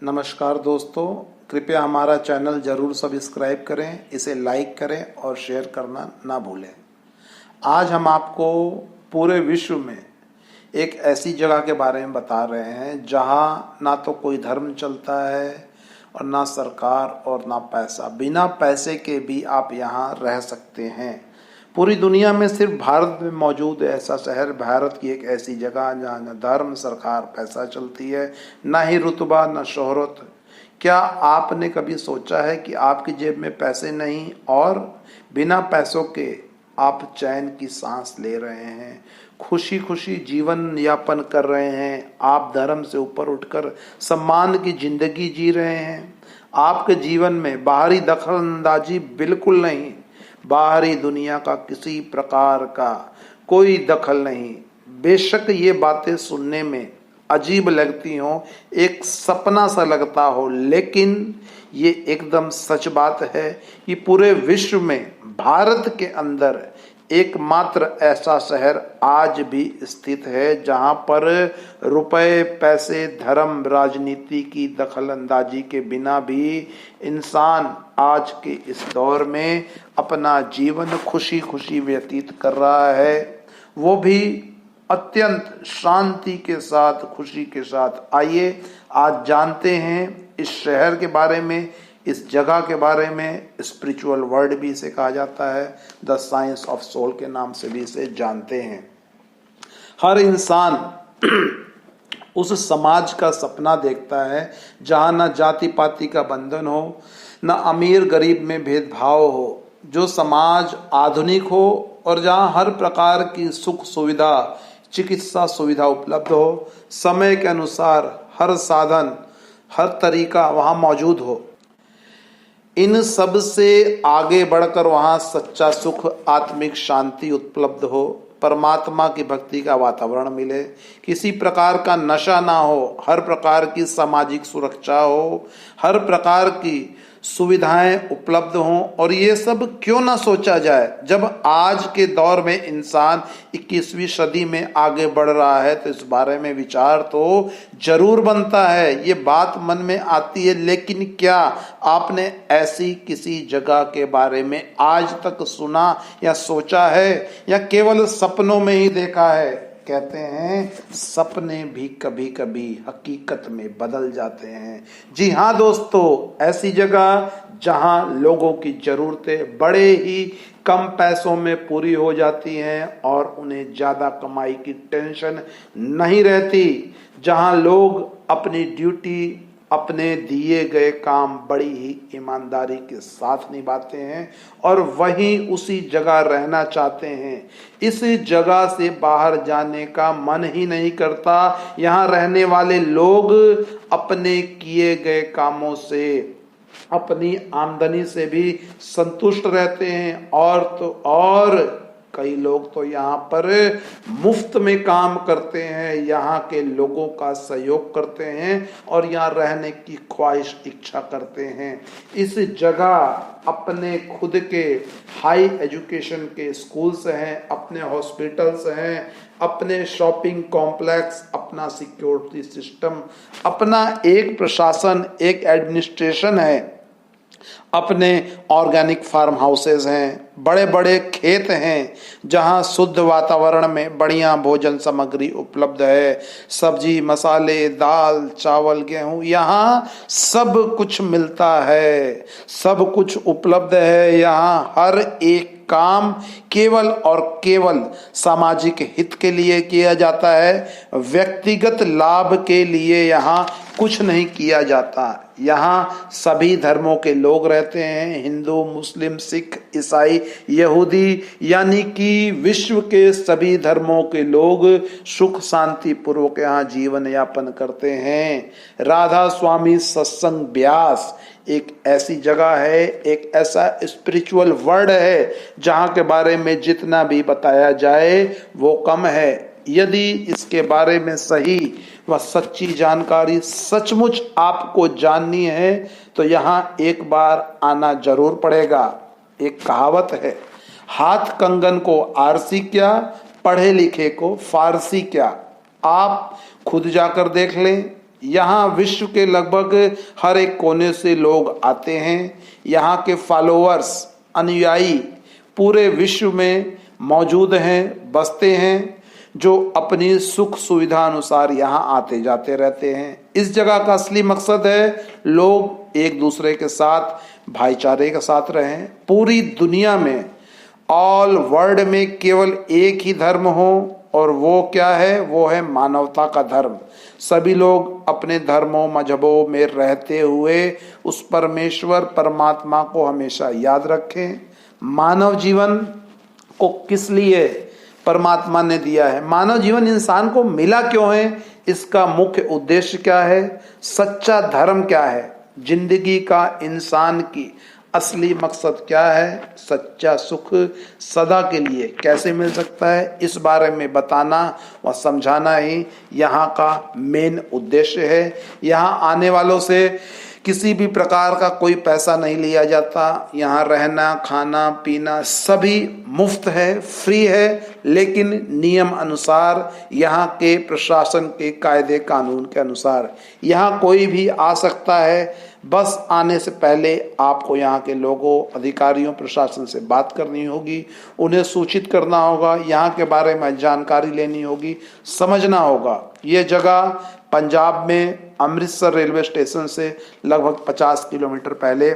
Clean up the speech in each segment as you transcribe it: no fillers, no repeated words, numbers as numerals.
नमस्कार दोस्तों, कृपया हमारा चैनल जरूर सब्सक्राइब करें, इसे लाइक करें और शेयर करना ना भूलें। आज हम आपको पूरे विश्व में एक ऐसी जगह के बारे में बता रहे हैं जहां ना तो कोई धर्म चलता है और ना सरकार और ना पैसा। बिना पैसे के भी आप यहां रह सकते हैं। पूरी दुनिया में सिर्फ भारत में मौजूद है ऐसा शहर, भारत की एक ऐसी जगह जहाँ न धर्म, सरकार, पैसा चलती है, ना ही रुतबा, ना शोहरत। क्या आपने कभी सोचा है कि आपकी जेब में पैसे नहीं और बिना पैसों के आप चैन की सांस ले रहे हैं, खुशी खुशी जीवन यापन कर रहे हैं, आप धर्म से ऊपर उठकर सम्मान की जिंदगी जी रहे हैं। आपके जीवन में बाहरी दखल अंदाजी बिल्कुल नहीं, बाहरी दुनिया का किसी प्रकार का कोई दखल नहीं। बेशक ये बातें सुनने में अजीब लगती हो, एक सपना सा लगता हो, लेकिन ये एकदम सच बात है कि पूरे विश्व में भारत के अंदर एकमात्र ऐसा शहर आज भी स्थित है जहां पर रुपए, पैसे, धर्म, राजनीति की दखल अंदाजी के बिना भी इंसान आज के इस दौर में अपना जीवन खुशी खुशी व्यतीत कर रहा है, वो भी अत्यंत शांति के साथ, खुशी के साथ। आइए आज जानते हैं इस शहर के बारे में, इस जगह के बारे में। स्पिरिचुअल वर्ड भी इसे कहा जाता है, द साइंस ऑफ सोल के नाम से भी इसे जानते हैं। हर इंसान उस समाज का सपना देखता है जहां न जाति पाति का बंधन हो, न अमीर गरीब में भेदभाव हो, जो समाज आधुनिक हो और जहां हर प्रकार की सुख सुविधा, चिकित्सा सुविधा उपलब्ध हो, समय के अनुसार हर साधन, हर तरीका वहां मौजूद हो। इन सब से आगे बढ़कर वहां सच्चा सुख, आत्मिक शांति उपलब्ध हो, परमात्मा की भक्ति का वातावरण मिले, किसी प्रकार का नशा ना हो, हर प्रकार की सामाजिक सुरक्षा हो, हर प्रकार की सुविधाएं उपलब्ध हों। और ये सब क्यों ना सोचा जाए, जब आज के दौर में इंसान 21वीं सदी में आगे बढ़ रहा है तो इस बारे में विचार तो जरूर बनता है, ये बात मन में आती है। लेकिन क्या आपने ऐसी किसी जगह के बारे में आज तक सुना या सोचा है, या केवल सपनों में ही देखा है? कहते हैं सपने भी कभी कभी हकीकत में बदल जाते हैं। जी हाँ दोस्तों, ऐसी जगह जहां लोगों की जरूरतें बड़े ही कम पैसों में पूरी हो जाती हैं और उन्हें ज्यादा कमाई की टेंशन नहीं रहती, जहां लोग अपनी ड्यूटी, अपने दिए गए काम बड़ी ही ईमानदारी के साथ निभाते हैं और वहीं उसी जगह रहना चाहते हैं। इस जगह से बाहर जाने का मन ही नहीं करता। यहाँ रहने वाले लोग अपने किए गए कामों से, अपनी आमदनी से भी संतुष्ट रहते हैं। और कई लोग तो यहाँ पर मुफ्त में काम करते हैं, यहाँ के लोगों का सहयोग करते हैं और यहाँ रहने की ख्वाहिश, इच्छा करते हैं। इस जगह अपने खुद के हाई एजुकेशन के स्कूल्स हैं, अपने हॉस्पिटल्स हैं, अपने शॉपिंग कॉम्प्लेक्स, अपना सिक्योरिटी सिस्टम, अपना एक प्रशासन, एक एडमिनिस्ट्रेशन है, अपने ऑर्गेनिक फार्म हाउसेज हैं, बड़े बड़े खेत हैं जहां शुद्ध वातावरण में बढ़िया भोजन सामग्री उपलब्ध है। सब्जी, मसाले, दाल, चावल, गेहूं, यहाँ सब कुछ मिलता है, सब कुछ उपलब्ध है। यहाँ हर एक काम केवल और केवल सामाजिक हित के लिए किया जाता है, व्यक्तिगत लाभ के लिए यहाँ कुछ नहीं किया जाता। यहाँ सभी धर्मों के लोग रहते हैं, हिंदू, मुस्लिम, सिख, ईसाई, यहूदी, यानी कि विश्व के सभी धर्मों के लोग सुख शांति पूर्वक यहाँ जीवन यापन करते हैं। राधा स्वामी सत्संग ब्यास एक ऐसी जगह है, एक ऐसा स्पिरिचुअल वर्ड है जहाँ के बारे में जितना भी बताया जाए वो कम है। यदि इसके बारे में सही व सच्ची जानकारी सचमुच आपको जाननी है तो यहाँ एक बार आना जरूर पड़ेगा। एक कहावत है, हाथ कंगन को आरसी क्या, पढ़े लिखे को फारसी क्या। आप खुद जाकर देख लें, यहाँ विश्व के लगभग हर एक कोने से लोग आते हैं। यहाँ के फॉलोअर्स, अनुयायी पूरे विश्व में मौजूद हैं, बसते हैं, जो अपनी सुख सुविधा अनुसार यहाँ आते जाते रहते हैं। इस जगह का असली मकसद है लोग एक दूसरे के साथ भाईचारे के साथ रहें। पूरी दुनिया में, ऑल वर्ल्ड में केवल एक ही धर्म हो, और वो क्या है? वो है मानवता का धर्म। सभी लोग अपने धर्मों मजहबों में रहते हुए उस परमेश्वर परमात्मा को हमेशा याद रखें। मानव जीवन को किस लिए परमात्मा ने दिया है? मानव जीवन इंसान को मिला क्यों है? इसका मुख्य उद्देश्य क्या है? सच्चा धर्म क्या है? जिंदगी का इंसान की असली मकसद क्या है? सच्चा सुख सदा के लिए कैसे मिल सकता है, इस बारे में बताना व समझाना ही यहाँ का मेन उद्देश्य है। यहाँ आने वालों से किसी भी प्रकार का कोई पैसा नहीं लिया जाता। यहाँ रहना, खाना, पीना सभी मुफ्त है, फ्री है, लेकिन नियम अनुसार, यहाँ के प्रशासन के कायदे कानून के अनुसार। यहाँ कोई भी आ सकता है, बस आने से पहले आपको यहाँ के लोगों, अधिकारियों, प्रशासन से बात करनी होगी, उन्हें सूचित करना होगा, यहाँ के बारे में जानकारी लेनी होगी, समझना होगा। ये जगह पंजाब में अमृतसर रेलवे स्टेशन से लगभग 50 किलोमीटर पहले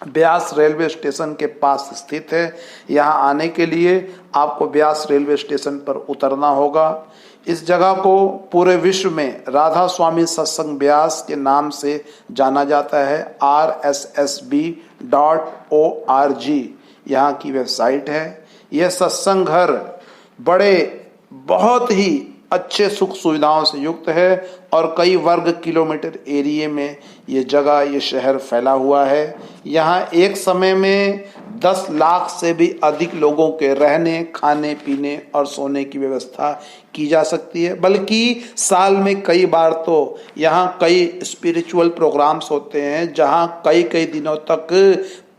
ब्यास रेलवे स्टेशन के पास स्थित है। यहाँ आने के लिए आपको ब्यास रेलवे स्टेशन पर उतरना होगा। इस जगह को पूरे विश्व में राधा स्वामी सत्संग ब्यास के नाम से जाना जाता है। rssb.org यहाँ की वेबसाइट है। यह सत्संग घर बड़े, बहुत ही अच्छे सुख सुविधाओं से युक्त है और कई वर्ग किलोमीटर एरिया में ये जगह, ये शहर फैला हुआ है। यहाँ एक समय में 10 लाख से भी अधिक लोगों के रहने, खाने, पीने और सोने की व्यवस्था की जा सकती है। बल्कि साल में कई बार तो यहाँ कई स्पिरिचुअल प्रोग्राम्स होते हैं, जहाँ कई कई दिनों तक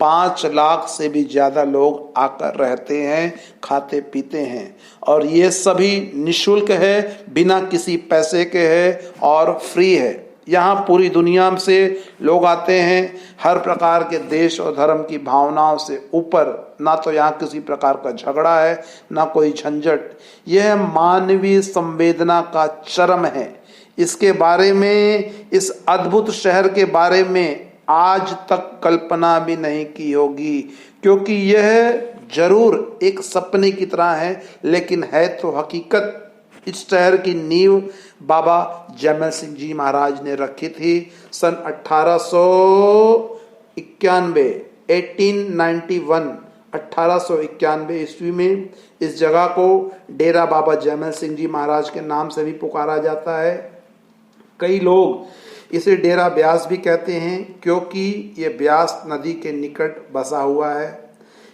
5 लाख से भी ज्यादा लोग आकर रहते हैं, खाते पीते हैं, और ये सभी निःशुल्क है, बिना किसी पैसे के है और फ्री है। यहाँ पूरी दुनिया से लोग आते हैं, हर प्रकार के देश और धर्म की भावनाओं से ऊपर। ना तो यहाँ किसी प्रकार का झगड़ा है, ना कोई झंझट। यह मानवीय संवेदना का चरम है। इसके बारे में, इस अद्भुत शहर के बारे में आज तक कल्पना भी नहीं की होगी, क्योंकि यह जरूर एक सपने की तरह है, लेकिन है तो हकीकत। इस शहर की नींव बाबा जैमल सिंह जी महाराज ने रखी थी सन 1891 ईस्वी में। इस जगह को डेरा बाबा जैमल सिंह जी महाराज के नाम से भी पुकारा जाता है। कई लोग इसे डेरा ब्यास भी कहते हैं, क्योंकि ये ब्यास नदी के निकट बसा हुआ है।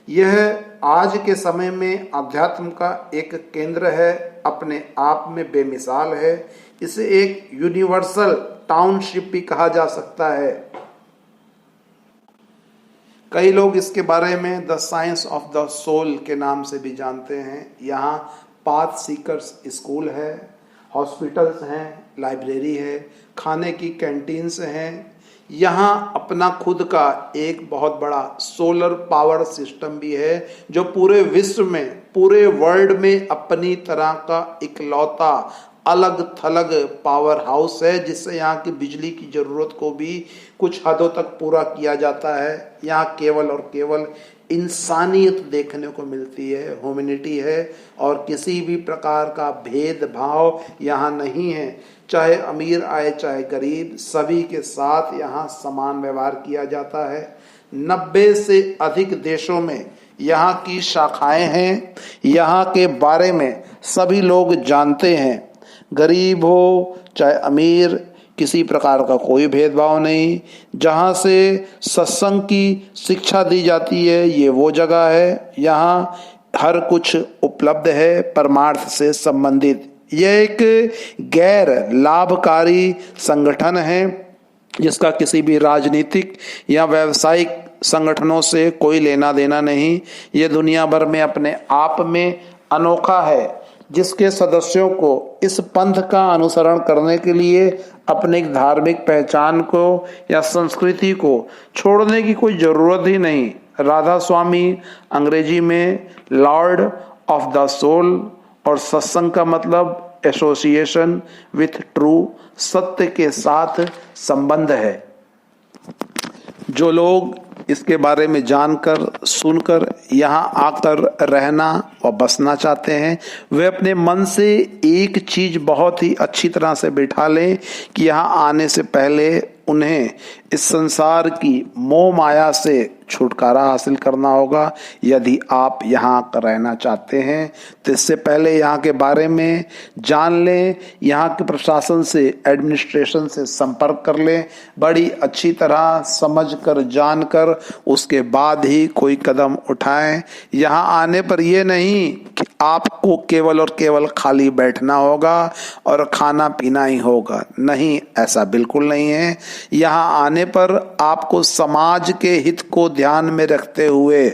यह आज के समय में अध्यात्म का एक केंद्र है, अपने आप में बेमिसाल है। इसे एक यूनिवर्सल टाउनशिप भी कहा जा सकता है। कई लोग इसके बारे में the science of the soul के नाम से भी जानते हैं। यहाँ पाथ सीकर्स स्कूल है, हॉस्पिटल्स हैं, लाइब्रेरी है, खाने की कैंटीन्स हैं। यहाँ अपना खुद का एक बहुत बड़ा सोलर पावर सिस्टम भी है, जो पूरे विश्व में, पूरे वर्ल्ड में अपनी तरह का इकलौता अलग थलग पावर हाउस है, जिससे यहाँ की बिजली की जरूरत को भी कुछ हदों तक पूरा किया जाता है। यहाँ केवल और केवल इंसानियत देखने को मिलती है, ह्यूमैनिटी है, और किसी भी प्रकार का भेदभाव यहाँ नहीं है। चाहे अमीर आए चाहे गरीब, सभी के साथ यहाँ समान व्यवहार किया जाता है। 90 से अधिक देशों में यहाँ की शाखाएं हैं। यहाँ के बारे में सभी लोग जानते हैं। गरीब हो चाहे अमीर, किसी प्रकार का कोई भेदभाव नहीं। जहाँ से सत्संग की शिक्षा दी जाती है, ये वो जगह है। यहाँ हर कुछ उपलब्ध है परमार्थ से संबंधित। यह एक गैर लाभकारी संगठन है, जिसका किसी भी राजनीतिक या व्यावसायिक संगठनों से कोई लेना देना नहीं। ये दुनिया भर में अपने आप में अनोखा है, जिसके सदस्यों को इस पंथ का अनुसरण करने के लिए अपने धार्मिक पहचान को या संस्कृति को छोड़ने की कोई जरूरत ही नहीं। राधा स्वामी अंग्रेजी में लॉर्ड ऑफ द सोल और सत्संग का मतलब एसोसिएशन विथ ट्रू, सत्य के साथ संबंध है। जो लोग इसके बारे में जानकर सुनकर यहाँ आकर रहना व बसना चाहते हैं, वे अपने मन से एक चीज बहुत ही अच्छी तरह से बिठा लें कि यहाँ आने से पहले उन्हें इस संसार की मोह माया से छुटकारा हासिल करना होगा। यदि आप यहाँ रहना चाहते हैं तो इससे पहले यहाँ के बारे में जान लें, यहाँ के प्रशासन से, एडमिनिस्ट्रेशन से संपर्क कर लें, बड़ी अच्छी तरह समझ कर जान कर उसके बाद ही कोई कदम उठाएं। यहाँ आने पर यह नहीं कि आपको केवल और केवल खाली बैठना होगा और खाना पीना ही होगा, नहीं, ऐसा बिल्कुल नहीं है। यहाँ आने पर आपको समाज के हित को ध्यान में रखते हुए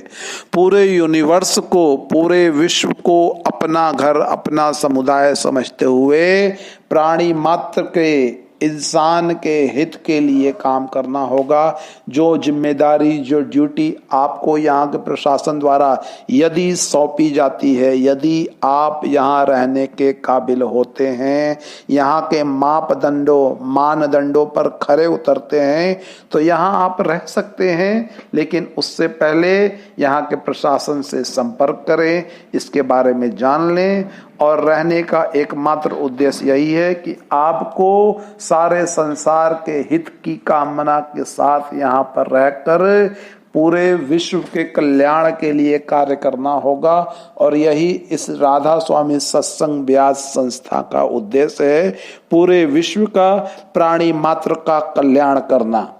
पूरे यूनिवर्स को, पूरे विश्व को अपना घर, अपना समुदाय समझते हुए प्राणी मात्र के, इंसान के हित के लिए काम करना होगा। जो जिम्मेदारी, जो ड्यूटी आपको यहाँ के प्रशासन द्वारा यदि सौंपी जाती है, यदि आप यहाँ रहने के काबिल होते हैं, यहाँ के मानदंडों पर खरे उतरते हैं, तो यहाँ आप रह सकते हैं। लेकिन उससे पहले यहाँ के प्रशासन से संपर्क करें, इसके बारे में जान लें। और रहने का एकमात्र उद्देश्य यही है कि आपको सारे संसार के हित की कामना के साथ यहाँ पर रहकर पूरे विश्व के कल्याण के लिए कार्य करना होगा। और यही इस राधा स्वामी सत्संग व्यास संस्था का उद्देश्य है, पूरे विश्व का, प्राणी मात्र का कल्याण करना।